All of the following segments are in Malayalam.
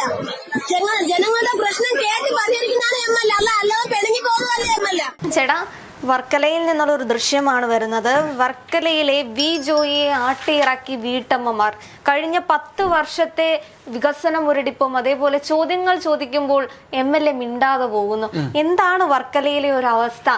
അല്ല. ജനങ്ങളുടെ പ്രശ്നം കേട്ട് പരിഹരിക്കുന്നതാണ് എം എൽ എ. അല്ലാതെ പിണങ്ങി പോകുന്നതല്ല എം എൽ എ. ചേട്ടാ, വർക്കലയിൽ നിന്നുള്ള ഒരു ദൃശ്യമാണ് വരുന്നത്. വർക്കലയിലെ വി ജോയിയെ ആട്ടിയിറക്കി വീട്ടമ്മമാർ. കഴിഞ്ഞ 10 വർഷത്തെ വികസന മുരടിപ്പും അതേപോലെ ചോദ്യങ്ങൾ ചോദിക്കുമ്പോൾ എം എൽ എ മിണ്ടാതെ പോകുന്നു. എന്താണ് വർക്കലയിലെ ഒരു അവസ്ഥ?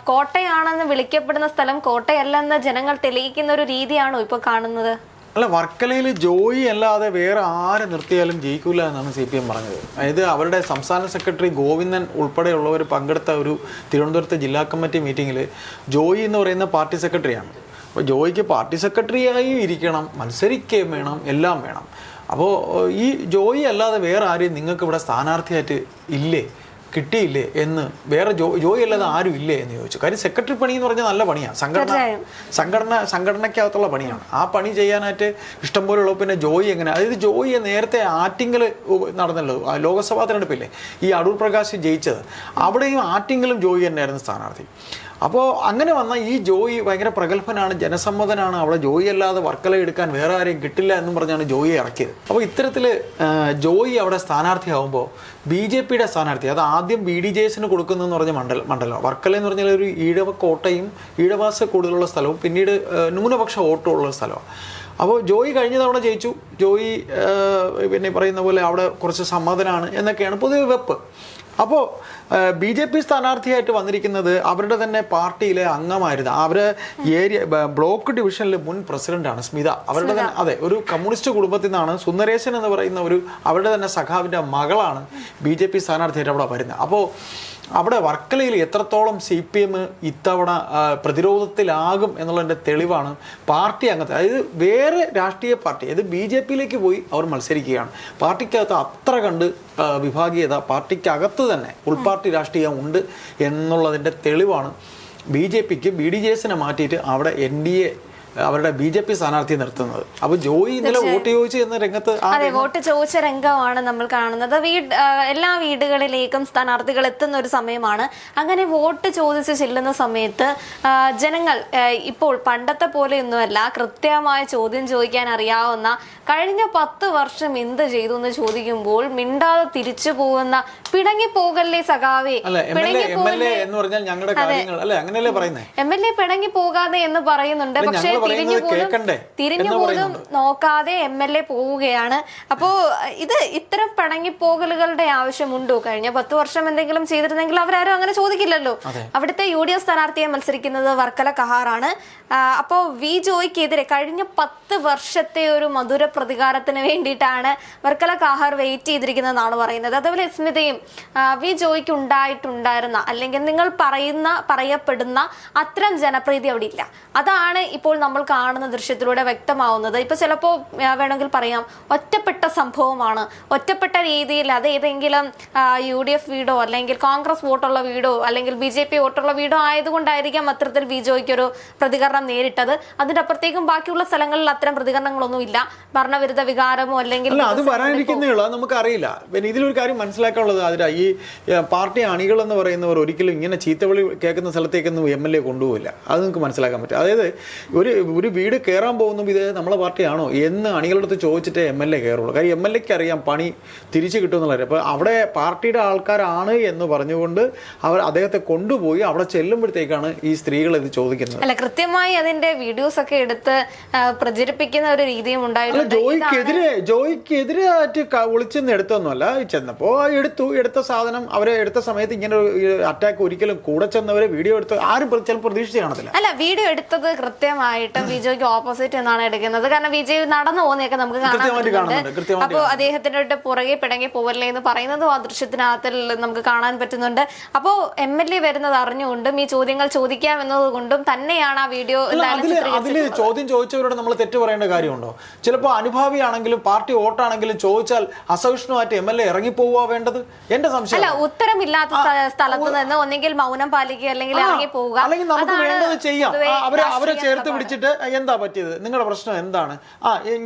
കോട്ടയാണെന്ന് വിളിക്കപ്പെടുന്ന സ്ഥലം കോട്ടയല്ലെന്ന് ജനങ്ങൾ തെളിയിക്കുന്ന ഒരു രീതിയാണോ ഇപ്പൊ കാണുന്നത്? അല്ല, വർക്കലയിൽ ജോയി അല്ലാതെ വേറെ ആരെ നിർത്തിയാലും ജയിക്കൂല എന്നാണ് CPM പറഞ്ഞത്. അതായത് അവരുടെ സംസ്ഥാന സെക്രട്ടറി ഗോവിന്ദൻ ഉൾപ്പെടെയുള്ളവർ പങ്കെടുത്ത ഒരു തിരുവനന്തപുരത്തെ ജില്ലാ കമ്മിറ്റി മീറ്റിങ്ങിൽ ജോയി എന്ന് പറയുന്ന പാർട്ടി സെക്രട്ടറിയാണ്. അപ്പോൾ ജോയിക്ക് പാർട്ടി സെക്രട്ടറിയായി ഇരിക്കണം, മത്സരിക്കുകയും വേണം, എല്ലാം വേണം. അപ്പോൾ ഈ ജോയി അല്ലാതെ വേറെ ആരെയും നിങ്ങൾക്ക് ഇവിടെ സ്ഥാനാർത്ഥിയായിട്ട് ഇല്ലേ, കിട്ടിയില്ലേ എന്ന്, വേറെ ജോയി അല്ലാതെ ആരും ഇല്ലേ എന്ന് ചോദിച്ചു. കാര്യം സെക്രട്ടറി പണി എന്ന് പറഞ്ഞാൽ നല്ല പണിയാണ്, സംഘടനയ്ക്കകത്തുള്ള പണിയാണ്. ആ പണി ചെയ്യാനായിട്ട് ഇഷ്ടംപോലെ ഉള്ളൂ. പിന്നെ ജോയി എങ്ങനെ, അതായത് ജോയിയെ നേരത്തെ ആറ്റിങ്ങൽ നടന്നല്ലോ ലോക്സഭാ തെരഞ്ഞെടുപ്പില്ലേ, ഈ അടൂർ പ്രകാശ് ജയിച്ചത്, അവിടെയും ആറ്റിങ്ങലും ജോയി തന്നെയായിരുന്നു സ്ഥാനാർത്ഥി. അപ്പോൾ അങ്ങനെ വന്ന ഈ ജോയി ഭയങ്കര പ്രഗത്ഭനാണ്, ജനസമ്മതനാണ്. അവിടെ ജോയി അല്ലാതെ വർക്കല എടുക്കാൻ വേറെ ആരെയും കിട്ടില്ല എന്നും പറഞ്ഞാണ് ജോയിയെ ഇറക്കിയത്. അപ്പോൾ ഇത്തരത്തിൽ ജോയി അവിടെ സ്ഥാനാർത്ഥിയാവുമ്പോൾ BJPയുടെ സ്ഥാനാർത്ഥി, അത് ആദ്യം BDJS കൊടുക്കുന്നതെന്ന് പറഞ്ഞ മണ്ഡലം വർക്കല എന്ന് പറഞ്ഞാൽ ഒരു ഈഴവ കോട്ടയും ഈഴവാസ കൂടുതലുള്ള സ്ഥലവും പിന്നീട് ന്യൂനപക്ഷ വോട്ടുള്ള സ്ഥലമാണ്. അപ്പോൾ ജോയി കഴിഞ്ഞ തവണ ജയിച്ചു. ജോയി പിന്നെ പറയുന്ന പോലെ അവിടെ കുറച്ച് സമ്മതനാണ് എന്നൊക്കെയാണ് പൊതുവെ വെപ്പ്. അപ്പോൾ BJP സ്ഥാനാർത്ഥിയായിട്ട് വന്നിരിക്കുന്നത് അവരുടെ തന്നെ പാർട്ടിയിലെ അംഗമായിരുന്നു. അവര് ബ്ലോക്ക് ഡിവിഷനിലെ മുൻ പ്രസിഡന്റാണ് സ്മിത. അവരുടെ തന്നെ, അതെ, ഒരു കമ്മ്യൂണിസ്റ്റ് കുടുംബത്തിൽ നിന്നാണ്. സുന്ദരേശൻ എന്ന് പറയുന്ന ഒരു അവരുടെ തന്നെ സഖാവിൻ്റെ മകളാണ് BJP സ്ഥാനാർത്ഥിയായിട്ട് അവിടെ വരുന്നത്. അപ്പോൾ അവിടെ വർക്കലയിൽ എത്രത്തോളം CPM ഇത്തവണ പ്രതിരോധത്തിലാകും എന്നുള്ളതിൻ്റെ തെളിവാണ് പാർട്ടി അംഗത്തെ, അതായത് വേറെ രാഷ്ട്രീയ പാർട്ടി, അതായത് BJPയിലേക്ക് പോയി അവർ മത്സരിക്കുകയാണ്. പാർട്ടിക്കകത്ത് അത്ര കണ്ട് വിഭാഗീയത പാർട്ടിക്കകത്ത് തന്നെ ഉൾപാർട്ടി രാഷ്ട്രീയം ഉണ്ട് എന്നുള്ളതിൻ്റെ തെളിവാണ് BJPക്ക് BDJSനെ മാറ്റിയിട്ട് അവിടെ NDA അവരുടെ BJP സ്ഥാനാർത്ഥി നിർത്തുന്നത്. അപ്പൊ ജോയി ഇന്നലെ വോട്ട് ചോദിച്ചു എന്ന രംഗത്ത്, അതെ, വോട്ട് ചോദിച്ച രംഗമാണ് നമ്മൾ കാണുന്നത്. എല്ലാ വീടുകളിലേക്കും സ്ഥാനാർത്ഥികൾ എത്തുന്ന ഒരു സമയമാണ്. അങ്ങനെ വോട്ട് ചോദിച്ച് ചെല്ലുന്ന സമയത്ത് ജനങ്ങൾ ഇപ്പോൾ പണ്ടത്തെ പോലെയൊന്നുമല്ല, കൃത്യമായ ചോദ്യം ചോദിക്കാൻ അറിയാവുന്ന, കഴിഞ്ഞ 10 വർഷം എന്ത് ചെയ്തു എന്ന് ചോദിക്കുമ്പോൾ മിണ്ടാതെ തിരിച്ചു പോകുന്ന, പിണങ്ങിപ്പോകല്ലേ സഖാവേ, MLA പിണങ്ങി പോകാതെ എന്ന് പറയുന്നുണ്ട്. പക്ഷേ തിരിഞ്ഞു പോലും നോക്കാതെ MLA പോവുകയാണ്. അപ്പോ ഇത്തരം പിണങ്ങിപ്പോകലുകളുടെ ആവശ്യമുണ്ടോ? കഴിഞ്ഞ 10 വർഷം എന്തെങ്കിലും ചെയ്തിരുന്നെങ്കിൽ അവരാരും അങ്ങനെ ചോദിക്കില്ലല്ലോ. അവിടുത്തെ UDF സ്ഥാനാർത്ഥിയെ മത്സരിക്കുന്നത് വർക്കല കഹാറാണ്. അപ്പോ വി ജോയ്ക്കെതിരെ കഴിഞ്ഞ 10 വർഷത്തെ ഒരു മധുര പ്രതികാരത്തിന് വേണ്ടിയിട്ടാണ് വർക്കല കഹാർ വെയിറ്റ് ചെയ്തിരിക്കുന്നതെന്നാണ് പറയുന്നത്. അതുപോലെ സ്മിതയും വി ജോയ്ക്ക് ഉണ്ടായിരുന്ന, അല്ലെങ്കിൽ നിങ്ങൾ പറയപ്പെടുന്ന അത്തരം ജനപ്രീതി അവിടെ ഇല്ല. അതാണ് ഇപ്പോൾ നമ്മൾ കാണുന്ന ദൃശ്യത്തിലൂടെ വ്യക്തമാവുന്നത്. ഇപ്പൊ ചിലപ്പോൾ വേണമെങ്കിൽ പറയാം ഒറ്റപ്പെട്ട സംഭവമാണ്, ഒറ്റപ്പെട്ട രീതിയിൽ അത് ഏതെങ്കിലും UDF വീടോ അല്ലെങ്കിൽ കോൺഗ്രസ് വോട്ടുള്ള വീടോ അല്ലെങ്കിൽ BJP വോട്ടുള്ള വീടോ ആയതുകൊണ്ടായിരിക്കാം അത്തരത്തിൽ വി ജോയ്ക്ക് ഒരു പ്രതികരണം നേരിട്ടത്. അതിന്റെ അപ്പുറത്തേക്കും ബാക്കിയുള്ള സ്ഥലങ്ങളിൽ അത്തരം പ്രതികരണങ്ങളൊന്നും ഇല്ല. ഭരണവിരുദ്ധ വികാരമോ അല്ലെങ്കിൽ അത് വരാനിരിക്കുന്നേ നമുക്കറിയില്ല. പിന്നെ ഇതിലൊരു കാര്യം മനസ്സിലാക്കാനുള്ളത്, അതിന് ഈ പാർട്ടി അണികൾ എന്ന് പറയുന്നവർ ഒരിക്കലും ഇങ്ങനെ ചീത്തവിളി കേൾക്കുന്ന സ്ഥലത്തേക്കൊന്നും MLA കൊണ്ടുപോകില്ല. അത് നിങ്ങൾക്ക് മനസ്സിലാക്കാൻ പറ്റും. അതായത് ഒരു വീട് കയറാൻ പോകുന്നു, ഇത് നമ്മളെ പാർട്ടിയാണോ എന്ന് അണികളുടെ അടുത്ത് ചോദിച്ചിട്ടേ MLA കയറുള്ളൂ. കാര്യം MLAക്ക് അറിയാം പണി തിരിച്ചു കിട്ടുമെന്നുള്ളത്. അപ്പോൾ അവിടെ പാർട്ടിയുടെ ആൾക്കാരാണ് എന്ന് പറഞ്ഞുകൊണ്ട് അവർ അദ്ദേഹത്തെ കൊണ്ടുപോയി അവിടെ ചെല്ലുമ്പോഴത്തേക്കാണ് ഈ സ്ത്രീകൾ ഇത് ചോദിക്കുന്നത്. അല്ല, കൃത്യമായി അതിന്റെ വീഡിയോസ് ഒക്കെ എടുത്ത് പ്രചരിപ്പിക്കുന്ന ഒരു രീതിയും ഉണ്ടായിട്ടുണ്ട്. ജോയിക്കെതിരായിട്ട് ഒളിച്ചെന്ന് എടുത്തൊന്നുമല്ല, ചെന്നപ്പോ എടുത്ത സാധനം അവരെ എടുത്ത സമയത്ത് ഇങ്ങനെ അറ്റാക്ക് ഒരിക്കലും കൂടെ ചെന്നവരെ വീഡിയോ എടുത്ത് ആരും ചിലപ്പോൾ പ്രതീക്ഷിച്ച് കാണത്തില്ല. അല്ല, വീഡിയോ എടുത്തത് കൃത്യമായിട്ടും വിജയ്ക്ക് ഓപ്പോസിറ്റ് എന്നാണ് എടുക്കുന്നത്. കാരണം വിജയ് നടന്നു പോകുന്നതൊക്കെ നമുക്ക് കാണാൻ. അപ്പോൾ അദ്ദേഹത്തിന്റെ പുറകെ പിടങ്ങി പോവല്ലേ എന്ന് പറയുന്നതും ആ ദൃശ്യത്തിനകത്തിൽ നമുക്ക് കാണാൻ പറ്റുന്നുണ്ട്. അപ്പോൾ MLA വരുന്നത് അറിഞ്ഞുകൊണ്ടും ഈ ചോദ്യങ്ങൾ ചോദിക്കാം എന്നതുകൊണ്ടും തന്നെയാണ് ആ വീഡിയോ. അതില് ചോദ്യം ചോദിച്ചവരോട് നമ്മൾ തെറ്റ് പറയേണ്ട കാര്യമുണ്ടോ? ചിലപ്പോൾ അനുഭാവിയാണെങ്കിലും പാർട്ടി വോട്ടാണെങ്കിലും ചോദിച്ചാൽ അസഹിഷ്ണുമായിട്ട് MLA ഇറങ്ങിപ്പോവുക വേണ്ടത്? എന്റെ സംശയം. അല്ല, ഉത്തരമില്ലാത്ത സ്ഥലത്ത് നിന്ന് ഒന്നെങ്കിൽ മൗനം പാലിക്കുക അല്ലെങ്കിൽ ഇറങ്ങി പോവുക, അല്ലെങ്കിൽ നമുക്ക് വേണ്ടത് ചെയ്യാം. അവരെ ചേർത്ത് പിടിച്ചിട്ട് എന്താ പറ്റിയത്, നിങ്ങളുടെ പ്രശ്നം എന്താണ്,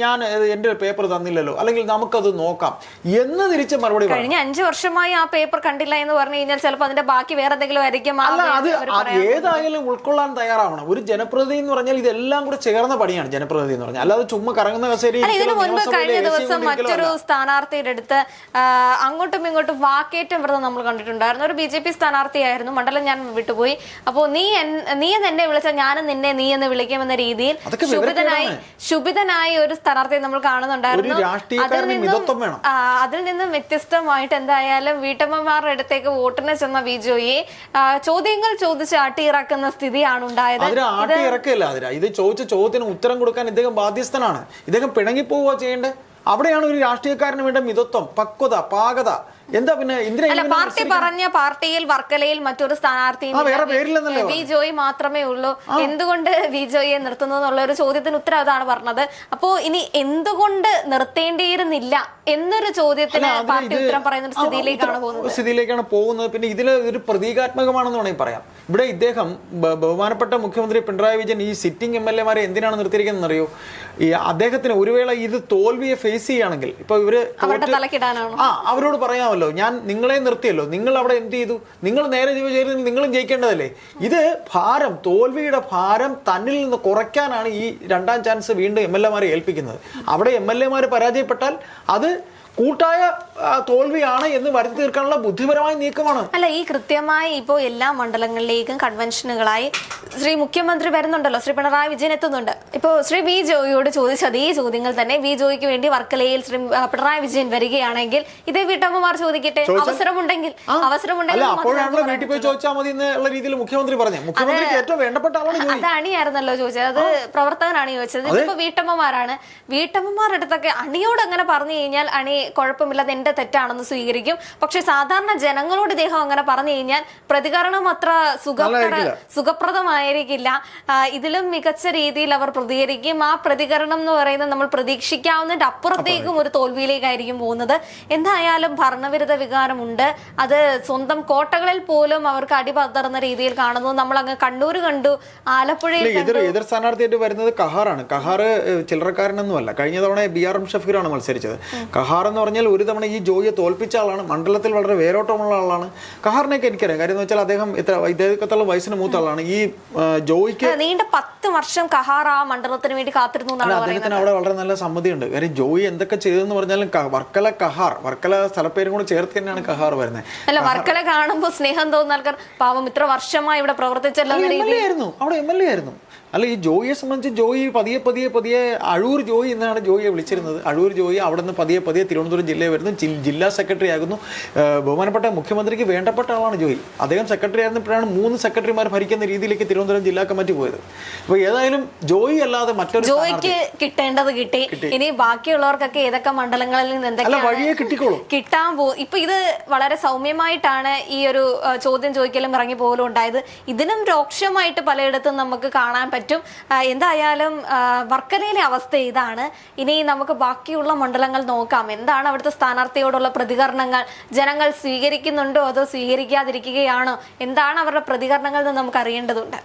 ഞാൻ എന്റെ പേപ്പർ തന്നില്ലല്ലോ, അല്ലെങ്കിൽ നമുക്കത് നോക്കാം എന്ന് തിരിച്ച് മറുപടി. കഴിഞ്ഞ 5 വർഷമായി ആ പേപ്പർ കണ്ടില്ല എന്ന് പറഞ്ഞു കഴിഞ്ഞാൽ ചിലപ്പോൾ അതിന്റെ ബാക്കി വേറെ എന്തെങ്കിലും ആയിരിക്കും. അല്ല, അത് ഏതായാലും ഉൾക്കൊള്ളാൻ തയ്യാറാവണം. ഒരു ജനപ്രതിനിധി എന്ന് പറഞ്ഞാൽ ഇതെല്ലാം കൂടെ ചേർന്ന പണിയാണ് ജനപ്രതിനിധി എന്ന് പറഞ്ഞാൽ. അല്ലാതെ ചുമ്മാ കറങ്ങുന്ന കസേരയിൽ ഇതിനു മുൻപ് കഴിഞ്ഞ ദിവസം മറ്റൊരു സ്ഥാനാർത്ഥിയുടെ അടുത്ത് അങ്ങോട്ടും ഇങ്ങോട്ടും വാക്കേറ്റം വ്രതം നമ്മൾ കണ്ടിട്ടുണ്ടായിരുന്നു. ഒരു BJP സ്ഥാനാർത്ഥിയായിരുന്നു, മണ്ഡലം ഞാൻ വിട്ടുപോയി. അപ്പോ നീ എന്നെ വിളിച്ചാൽ ഞാനും നിന്നെ നീ എന്ന് വിളിക്കുമെന്ന രീതിയിൽ ശുഭിതനായി ഒരു സ്ഥാനാർത്ഥിയെ നമ്മൾ കാണുന്നുണ്ടായിരുന്നു. അതിൽ നിന്നും വ്യത്യസ്തമായിട്ട് എന്തായാലും വീട്ടമ്മമാരുടെ അടുത്തേക്ക് വോട്ടിന് ചെന്ന ബിജോയെ ചോദ്യങ്ങൾ ചോദിച്ച് അട്ടിയിറക്കുന്ന സ്ഥിതിയാണ് ഉണ്ടായത്. ഇത് ചോദിച്ച ചോദ്യത്തിന് ഉത്തരം കൊടുക്കാൻ ഇദ്ദേഹം ബാധ്യസ്ഥനാണ്. ഇദ്ദേഹം പിണങ്ങിപ്പോവുക ചെയ്യേണ്ടത്. അവിടെയാണ് ഒരു രാഷ്ട്രീയക്കാരന് വേണ്ട മിതത്വം, പക്വത, പാകത. എന്താ പിന്നെ പാർട്ടി പറഞ്ഞ പാർട്ടിയിൽ വർക്കലയിൽ മറ്റൊരു സ്ഥാനാർത്ഥി ബിജോയ് മാത്രമേ ഉള്ളൂ, എന്തുകൊണ്ട് ബിജോയെ നിർത്തുന്നു എന്നുള്ള ഒരു ചോദ്യത്തിന് ഉത്തരം അതാണ് പറഞ്ഞത്. അപ്പോ ഇനി എന്തുകൊണ്ട് നിർത്തേണ്ടിയിരുന്നില്ല എന്നൊരു ചോദ്യത്തിന് പാർട്ടി ഉത്തരം പറയുന്ന സ്ഥിതിയിലേക്കാണ് പോകുന്നത്. പിന്നെ ഇതില് ഒരു പ്രതീകാത്മകമാണെന്ന് വേണമെങ്കിൽ പറയാം. ഇവിടെ ഇദ്ദേഹം ബഹുമാനപ്പെട്ട മുഖ്യമന്ത്രി പിണറായി വിജയൻ ഈ സിറ്റിംഗ് MLA-മാരെ എന്തിനാണ് നിർത്തിയിരിക്കുന്നത് അറിയോ? ഈ അദ്ദേഹത്തിന് ഒരു വേള ഇത് തോൽവിയെ ഫേസ് ചെയ്യുകയാണെങ്കിൽ ഇപ്പൊ ഇവര് അവരോട് പറയാമല്ലോ, ഞാൻ നിങ്ങളെ നിർത്തിയല്ലോ, നിങ്ങൾ അവിടെ എന്ത് ചെയ്തു, നിങ്ങൾ നേരെ ചെയ്ത് നിങ്ങളും ജയിക്കേണ്ടതല്ലേ. ഇത് ഭാരം, തോൽവിയുടെ ഭാരം തന്നിൽ നിന്ന് കുറയ്ക്കാനാണ് ഈ രണ്ടാം ചാൻസ് വീണ്ടും MLA-മാരെ ഏൽപ്പിക്കുന്നത്. അവിടെ MLA-മാര് പരാജയപ്പെട്ടാൽ അത് കൂട്ടായ തോൽവിയാണ് എന്ന് വരുത്തി തീർക്കാനുള്ള ബുദ്ധിപരമായ നീക്കമാണ്. അല്ല, ഈ കൃത്യമായി ഇപ്പോൾ എല്ലാ മണ്ഡലങ്ങളിലേക്കും കൺവെൻഷനുകളായി ശ്രീ മുഖ്യമന്ത്രി വരുന്നുണ്ടല്ലോ, ശ്രീ പിണറായി വിജയൻ എത്തുന്നുണ്ട്. ഇപ്പോൾ ശ്രീ വി ജോയിയോട് ചോദിച്ച അതേ ചോദ്യങ്ങൾ തന്നെ വി ജോയിക്ക് വേണ്ടി വർക്കലയിൽ ശ്രീ പിണറായി വിജയൻ വരികയാണെങ്കിൽ ഇതേ വീട്ടമ്മമാർ ചോദിക്കട്ടെ, അവസരമുണ്ടെങ്കിൽ അപ്പോഴാണല്ലോ വീട്ടിൽ പോയി ചോദിച്ചാൽ മതി എന്നുള്ള രീതിയിൽ മുഖ്യമന്ത്രി പറഞ്ഞു. മുഖ്യമന്ത്രിക്ക് ഏറ്റവും വേണ്ടപ്പെട്ട ആളാണ്. അത് അണിയായിരുന്നല്ലോ ചോദിച്ചത്, അത് പ്രവർത്തകനാണ് ചോദിച്ചത്. ഇതിപ്പോ വീട്ടമ്മമാരാണ്. വീട്ടമ്മമാരുടെ അടുത്തൊക്കെ അണിയോട് അങ്ങനെ പറഞ്ഞു കഴിഞ്ഞാൽ അണി കുഴപ്പമില്ലാതെ എന്റെ തെറ്റാണെന്ന് സ്വീകരിക്കും. പക്ഷെ സാധാരണ ജനങ്ങളോട് ഇദ്ദേഹം അങ്ങനെ പറഞ്ഞു കഴിഞ്ഞാൽ പ്രതികരണം അത്ര സുഖപ്രദമായിരിക്കില്ല. ഇതിലും മികച്ച രീതിയിൽ അവർ പ്രതികരിക്കും. ആ പ്രതികരണം എന്ന് പറയുന്നത് നമ്മൾ പ്രതീക്ഷിക്കാവുന്നതിന്റെ അപ്പുറത്തേക്കും ഒരു തോൽവിയിലേക്കായിരിക്കും പോകുന്നത്. എന്തായാലും ഭരണവിരുദ്ധ വികാരമുണ്ട്. അത് സ്വന്തം കോട്ടകളിൽ പോലും അവർക്ക് അടിപതർന്ന രീതിയിൽ കാണുന്നു. നമ്മൾ അങ്ങ് കണ്ണൂർ കണ്ടു, ആലപ്പുഴയിൽ എതിർ സ്ഥാനാർത്ഥിയായിട്ട് വരുന്നത് കഹാറാണ്. കഹാർ ചില്ലറക്കാരനൊന്നുമല്ല. കഴിഞ്ഞ തവണ BRM ഷഫീറാണ് മത്സരിച്ചത്. കഹാർ എന്ന് പറഞ്ഞാൽ ഒരു തവണ ഈ ജോയിയെ തോൽപ്പിച്ച ആളാണ്. മണ്ഡലത്തിൽ വളരെ വേരോട്ടമുള്ള ആളാണ്. കഹാറിനെയൊക്കെ എനിക്കറിയാം. കാര്യം എന്ന് വെച്ചാൽ ഇദ്ദേഹത്തോളം വയസ്സിന് മൂത്ത ആളാണ്. ഈ ജോയിക്ക് നീണ്ട 10 വർഷം കഹാർ ആ മണ്ഡലത്തിന് വേണ്ടി കാത്തിരുന്നു. അദ്ദേഹത്തിന് അവിടെ വളരെ നല്ല സമ്മതിയുണ്ട്. കാര്യം ജോയി എന്തൊക്കെ ചെയ്തെന്ന് പറഞ്ഞാലും വർക്കല സ്ഥലപ്പേരും കൂടെ ചേർത്ത് തന്നെയാണ് കഹാർ വരുന്നത്. അല്ല, വർക്കല കാണുമ്പോൾ സ്നേഹം തോന്നുന്ന ആൾക്കാർ പാവം ഇത്ര വർഷമായി ഇവിടെ പ്രവർത്തിച്ചല്ലോ. അവിടെ MLA ആയിരുന്നു. അല്ല, ഈ ജോയിയെ സംബന്ധിച്ച് ജോയി പതിയെ അഴൂർ ജോയി എന്നാണ് ജോയിയെ വിളിച്ചിരുന്നത്. അഴൂർ ജോയി അവിടെ നിന്ന് പതിയെ തിരുവനന്തപുരം ജില്ലയിൽ വരുന്നു, ജില്ലാ സെക്രട്ടറി ആകുന്നു. ബഹുമാനപ്പെട്ട മുഖ്യമന്ത്രിക്ക് വേണ്ടപ്പെട്ട ആളാണ് ജോയി. അദ്ദേഹം സെക്രട്ടറി ആയിരുന്നപ്പോഴാണ് 3 സെക്രട്ടറിമാർ ഭരിക്കുന്ന രീതിയിലേക്ക് തിരുവനന്തപുരം ജില്ലാ കമ്മിറ്റി പോയത്. അപ്പൊ ഏതായാലും ജോയി അല്ലാതെ മറ്റൊരു ജോയിക്ക് കിട്ടേണ്ടത് കിട്ടി. ഇനി ബാക്കിയുള്ളവർക്കൊക്കെ ഏതൊക്കെ മണ്ഡലങ്ങളിൽ നിന്ന് എന്തൊക്കെയാണ് കിട്ടാൻ പോകും. ഇപ്പൊ ഇത് വളരെ സൗമ്യമായിട്ടാണ് ഈ ഒരു ചോദ്യം ചോദിക്കലും ഇറങ്ങി പോലും ഉണ്ടായത്. ഇതിനും രൂക്ഷമായിട്ട് പലയിടത്തും നമുക്ക് കാണാൻ പറ്റും. എന്തായാലും വർക്കലയിലെ അവസ്ഥ ഇതാണ്. ഇനി നമുക്ക് ബാക്കിയുള്ള മണ്ഡലങ്ങൾ നോക്കാം. എന്താണ് അവിടുത്തെ സ്ഥാനാർത്ഥിയോടുള്ള പ്രതികരണങ്ങൾ? ജനങ്ങൾ സ്വീകരിക്കുന്നുണ്ടോ അതോ സ്വീകരിക്കാതിരിക്കുകയാണോ? എന്താണ് അവരുടെ പ്രതികരണങ്ങൾ എന്ന് നമുക്ക് അറിയേണ്ടതുണ്ട്.